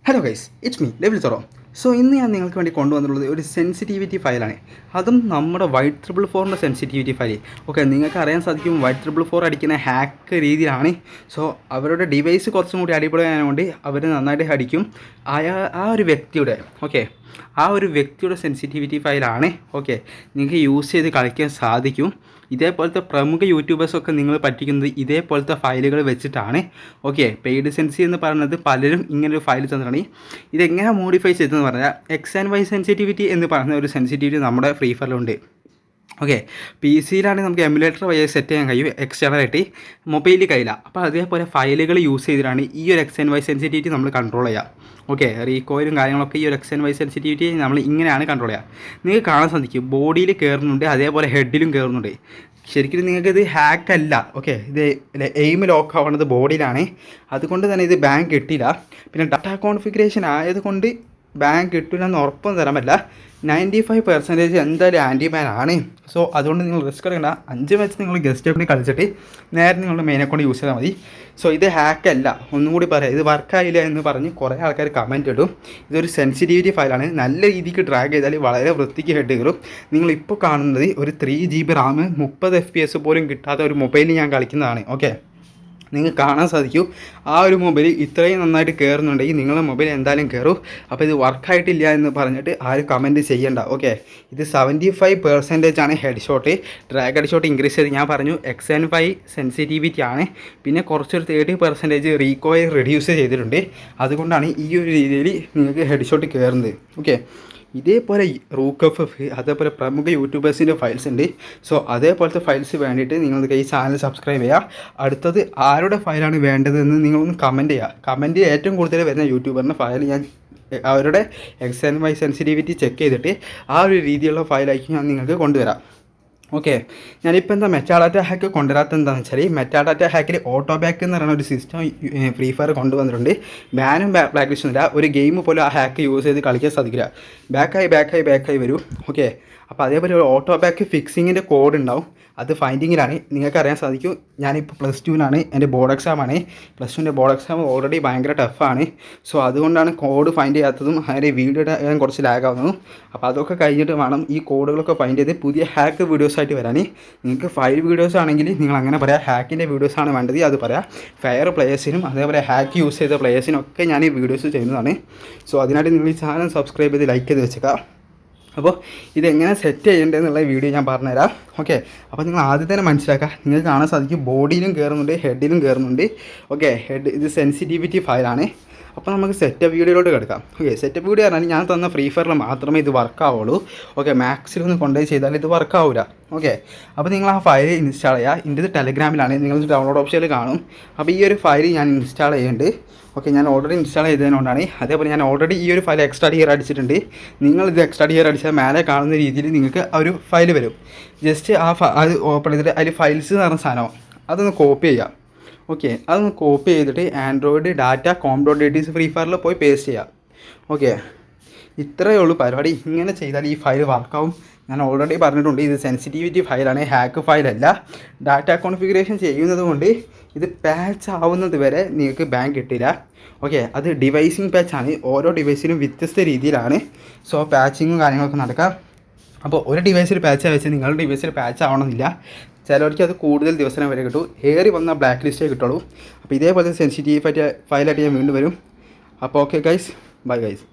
Hello guys, it's me level sorrow. So ഇന്ന് ഞാൻ നിങ്ങൾക്ക് വേണ്ടി കൊണ്ടുവന്നിട്ടുള്ളത് ഒരു സെൻസിറ്റിവിറ്റി ഫയലാണ്. അതും നമ്മുടെ Y444 സെൻസിറ്റിവിറ്റി ഫയൽ. ഓക്കെ, നിങ്ങൾക്ക് അറിയാൻ സാധിക്കും Y444 അടിക്കുന്ന ഹാക്ക് രീതിയിലാണ്. സോ അവരുടെ ഡിവൈസ് കുറച്ചും കൂടി അടിപൊളിയായതുകൊണ്ട് അവർ നന്നായിട്ട് അടിക്കും. ആ ഒരു വ്യക്തിയുടെ സെൻസിറ്റിവിറ്റി ഫയലാണ്. ഓക്കെ, നിങ്ങൾക്ക് യൂസ് ചെയ്ത് കളിക്കാൻ സാധിക്കും. ഇതേപോലത്തെ പ്രമുഖ യൂട്യൂബേഴ്സൊക്കെ നിങ്ങൾ പറ്റിക്കുന്നത് ഇതേപോലത്തെ ഫയലുകൾ വെച്ചിട്ടാണ്. ഓക്കെ, പെയ്ഡ് സെൻസി എന്ന് പറയുന്നത് പലരും ഇങ്ങനൊരു ഫയൽ തന്നിട്ടാണ്. ഇതെങ്ങനെ മോഡിഫൈ ചെയ്തതെന്ന് പറഞ്ഞാൽ X&Y സെൻസിറ്റിവിറ്റി എന്ന് പറയുന്ന ഒരു സെൻസിറ്റിവിറ്റി നമ്മുടെ ഫ്രീ ഫയറിലുണ്ട്. ഓക്കെ, പി സിയിലാണ് നമുക്ക് എമുലേറ്റർ വഴി സെറ്റ് ചെയ്യാൻ കഴിയും, എക്സ്റ്റേണലായിട്ട് മൊബൈലിൽ കഴിയില്ല. അപ്പോൾ അതേപോലെ ഫയലുകൾ യൂസ് ചെയ്തിട്ടാണ് ഈ ഒരു X&Y സെൻസിറ്റിവിറ്റി നമ്മൾ കൺട്രോൾ ചെയ്യുക. ഓക്കെ, റീകോയിലും കാര്യങ്ങളൊക്കെ ഈ ഒരു X&Y സെൻസിറ്റിവിറ്റി നമ്മൾ ഇങ്ങനെയാണ് കൺട്രോൾ ചെയ്യുക. നിങ്ങൾക്ക് കാണാൻ സാധിക്കും ബോഡിയിൽ കയറുന്നുണ്ട്, അതേപോലെ ഹെഡിലും കയറുന്നുണ്ട്. ശരിക്കും നിങ്ങൾക്കിത് ഹാക്കല്ല. ഓക്കെ, ഇത് എയിം ലോക്ക് ആവുന്നത് ബോഡിയിലാണ്. അതുകൊണ്ട് തന്നെ ഇത് ബാങ്ക് കിട്ടില്ല. പിന്നെ ഡാറ്റ കോൺഫിഗറേഷൻ ആയതുകൊണ്ട് ബാങ്ക് കിട്ടില്ല എന്ന് ഉറപ്പൊന്നും തരാൻ പറ്റില്ല. 95% എന്തായാലും ആൻറ്റിമാൻ ആണ്. സോ അതുകൊണ്ട് നിങ്ങൾ റിസ്ക് എടുക്കേണ്ട. 5 മാച്ച് നിങ്ങൾ ഗസ്റ്റ് അക്കൗണ്ടിൽ കളിച്ചിട്ട് നേരെ നിങ്ങളുടെ മെയിൻ അക്കൗണ്ട് യൂസ് ചെയ്താൽ മതി. സോ ഇത് ഹാക്കല്ല, ഒന്നും കൂടി പറയാം. ഇത് വർക്കായില്ല എന്ന് പറഞ്ഞ് കുറേ ആൾക്കാർ കമൻറ്റ് ഇടും. ഇതൊരു സെൻസിറ്റിവിറ്റി ഫയലാണ്. നല്ല രീതിക്ക് ഡ്രാഗ് ചെയ്താൽ വളരെ വൃത്തിക്ക് ഹെഡ് കയറും. നിങ്ങളിപ്പോൾ കാണുന്നത് ഒരു 3 GB റാം 30 FPS പോലും കിട്ടാത്ത ഒരു മൊബൈലിൽ ഞാൻ കളിക്കുന്നതാണ്. ഓക്കെ, നിങ്ങൾക്ക് കാണാൻ സാധിക്കും ആ ഒരു മൊബൈൽ ഇത്രയും നന്നായിട്ട് കയറുന്നുണ്ടെങ്കിൽ നിങ്ങളുടെ മൊബൈൽ എന്തായാലും കയറും. അപ്പോൾ ഇത് വർക്കായിട്ടില്ല എന്ന് പറഞ്ഞിട്ട് ആരും കമൻറ്റ് ചെയ്യണ്ട. ഓക്കെ, ഇത് 75% ആണ് head shot. Drag head shot increase ചെയ്ത് ഞാൻ പറഞ്ഞു X&Y സെൻസിറ്റിവിറ്റി ആണ്. പിന്നെ കുറച്ചൊരു 30% റീകോയിൽ റെഡ്യൂസ് ചെയ്തിട്ടുണ്ട്. അതുകൊണ്ടാണ് ഈ ഒരു രീതിയിൽ നിങ്ങൾക്ക് ഹെഡ് ഷോട്ട് കയറുന്നത്. ഓക്കെ, ഇതേപോലെ ROOKFF അതേപോലെ പ്രമുഖ യൂട്യൂബേഴ്സിൻ്റെ ഫയൽസ് ഉണ്ട്. സോ അതേപോലത്തെ ഫയൽസ് വേണ്ടിയിട്ട് നിങ്ങൾക്ക് ഈ ചാനൽ സബ്സ്ക്രൈബ് ചെയ്യുക. അടുത്തത് ആരുടെ ഫയലാണ് വേണ്ടതെന്ന് നിങ്ങളൊന്ന് കമൻറ്റ് ചെയ്യുക. കമൻറ്റ് ഏറ്റവും കൂടുതൽ വരുന്ന യൂട്യൂബറിൻ്റെ ഫയൽ ഞാൻ അവരുടെ X&Y സെൻസിറ്റിവിറ്റി ചെക്ക് ചെയ്തിട്ട് ആ ഒരു രീതിയിലുള്ള ഫയലായിരിക്കും ഞാൻ നിങ്ങൾക്ക് കൊണ്ടുവരാം. ഓക്കെ, ഞാനിപ്പോൾ എന്താ മെറ്റാഡാറ്റ ഹാക്ക് കൊണ്ടുവരാത്ത എന്താണെന്ന് വെച്ചാൽ മെറ്റാഡാറ്റ ഹാക്കിൽ ഓട്ടോ ബാക്ക് എന്ന് പറയുന്ന ഒരു സിസ്റ്റം ഫ്രീ ഫയർ കൊണ്ടുവന്നിട്ടുണ്ട്. ബാനും ബ്ലാക്ക് ലിസ്റ്റും ഇല്ല. ഒരു ഗെയിം പോലും ആ ഹാക്ക് യൂസ് ചെയ്ത് കളിക്കാൻ സാധിക്കില്ല. ബാക്കായി വരും. ഓക്കെ, അപ്പോൾ അതേപോലെ ഒരു ഓട്ടോ ബാക്ക് ഫിക്സിങ്ങിൻ്റെ കോഡ് ഉണ്ടാവും. അത് ഫൈൻഡിങ്ങിലാണ്. നിങ്ങൾക്കറിയാൻ സാധിക്കും ഞാനിപ്പോൾ +2-നാണ്, എൻ്റെ ബോർഡ് എക്സാമാണ്. +2ൻ്റെ ബോർഡ് എക്സാം ഓൾറെഡി ഭയങ്കര ടഫാണ്. സോ അതുകൊണ്ടാണ് കോഡ് ഫൈൻഡ് ചെയ്യാത്തതും അതിൻ്റെ വീഡിയോ ഇടാൻ കുറച്ച് ലാഗ് ആവുന്നതും. അപ്പോൾ അതൊക്കെ കഴിഞ്ഞിട്ട് വേണം ഈ കോഡുകളൊക്കെ ഫൈൻഡ് ചെയ്ത് പുതിയ ഹാക്ക് വീഡിയോസായിട്ട് വരാൻ. നിങ്ങൾക്ക് ഫയൽ വീഡിയോസ് ആണെങ്കിൽ നിങ്ങൾ അങ്ങനെ പറയാം, ഹാക്കിൻ്റെ വീഡിയോസാണ് വേണ്ടത് അത് പറയാം. ഫെയർ പ്ലേയേഴ്സിനും അതേപോലെ ഹാക്ക് യൂസ് ചെയ്ത പ്ലേയേഴ്സിനും ഒക്കെ ഞാൻ ഈ വീഡിയോസ് ചെയ്യുന്നതാണ്. സോ അതിനായിട്ട് നിങ്ങൾ ഈ ചാനൽ സബ്സ്ക്രൈബ് ചെയ്ത് ലൈക്ക് ചെയ്ത് വെച്ചേക്കാം. അപ്പോൾ ഇതെങ്ങനെ സെറ്റ് ചെയ്യേണ്ടതെന്നുള്ള വീഡിയോ ഞാൻ പറഞ്ഞുതരാം. ഓക്കെ, അപ്പോൾ നിങ്ങൾ ആദ്യം തന്നെ മനസ്സിലാക്കുക. നിങ്ങൾക്ക് കാണാൻ സാധിക്കും ബോഡിയിലും കയറുന്നുണ്ട്, ഹെഡിലും കയറുന്നുണ്ട്. ഓക്കെ, ഇത് സെൻസിറ്റിവിറ്റി ഫയലാണ്. അപ്പോൾ നമുക്ക് സെറ്റപ്പ് വീഡിയോയിലോട്ട് കിടക്കാം. ഓക്കെ, സെറ്റപ്പ് വീഡിയോ പറഞ്ഞാൽ ഞാൻ തന്ന ഫ്രീ ഫയറിൽ മാത്രമേ ഇത് വർക്കാവുള്ളൂ. ഓക്കെ, മാക്സിലൊന്ന് കൊണ്ടുപോയി ചെയ്താൽ ഇത് വർക്കാവില്ല. ഓക്കെ, അപ്പോൾ നിങ്ങൾ ആ ഫയൽ ഇൻസ്റ്റാൾ ചെയ്യുക. ഇത് ടെലഗ്രാമിലാണ്, നിങ്ങൾ ഡൗൺലോഡ് ഓപ്ഷനിൽ കാണും. അപ്പോൾ ഈ ഒരു ഫയൽ ഞാൻ ഇൻസ്റ്റാൾ ചെയ്യുന്നുണ്ട്. ഓക്കെ, ഞാൻ ഓൾറെഡി ഇൻസ്റ്റാൾ ചെയ്തതുകൊണ്ടാണ്. അതേപോലെ ഞാൻ ഓൾറെഡി ഈ ഒരു ഫയൽ എക്സ്ട്രാ ഡിയർ അടിച്ചിട്ടുണ്ട്. നിങ്ങളിത് എക്സ്ട്രാ ഡിയർ അടിച്ചാൽ മേലെ കാണുന്ന രീതിയിൽ നിങ്ങൾക്ക് ആ ഒരു ഫയൽ വരും. ജസ്റ്റ് അത് ഓപ്പൺ ചെയ്തിട്ട് അതിൽ ഫയൽസ് എന്ന് പറഞ്ഞ സാധനം അതൊന്ന് കോപ്പി ചെയ്യാം. ഓക്കെ, അതൊന്ന് കോപ്പി ചെയ്തിട്ട് ആൻഡ്രോയിഡ് ഡാറ്റ com.dt ഫ്രീ ഫയറിൽ പോയി പേസ്റ്റ് ചെയ്യാം. ഓക്കെ, ഇത്രയേ ഉള്ളൂ പരിപാടി. ഇങ്ങനെ ചെയ്താൽ ഈ ഫയൽ വർക്കാവും. ഞാൻ ഓൾറെഡി പറഞ്ഞിട്ടുണ്ട് ഇത് സെൻസിറ്റിവിറ്റി ഫയലാണ്, ഹാക്ക് ഫയലല്ല. ഡാറ്റ കോൺഫിഗറേഷൻ ചെയ്യുന്നത് കൊണ്ട് ഇത് പാച്ച് ആവുന്നത് വരെ നിങ്ങൾക്ക് ബാങ്ക് കിട്ടില്ല. ഓക്കെ, അത് ഡിവൈസിങ് പാച്ചാണ്. ഓരോ ഡിവൈസിനും വ്യത്യസ്ത രീതിയിലാണ്. സോ പാച്ചിങ്ങും കാര്യങ്ങളൊക്കെ നടക്കാം. അപ്പോൾ ഒരു ഡിവൈസിൽ പാച്ച് വെച്ച് നിങ്ങളുടെ ഡിവൈസിൽ പാച്ച് ആവണമെന്നില്ല. ചിലവർക്ക് അത് കൂടുതൽ ദിവസം വരെ കിട്ടും. ഏറി വന്ന ബ്ലാക്ക് ലിസ്റ്റേ കിട്ടുള്ളൂ. അപ്പോൾ ഇതേപോലെ സെൻസിറ്റീവ് ഫയലായിട്ട് ഞാൻ വീണ്ടും വരും. അപ്പോൾ ഓക്കെ ഗൈസ്, ബൈ ഗൈസ്.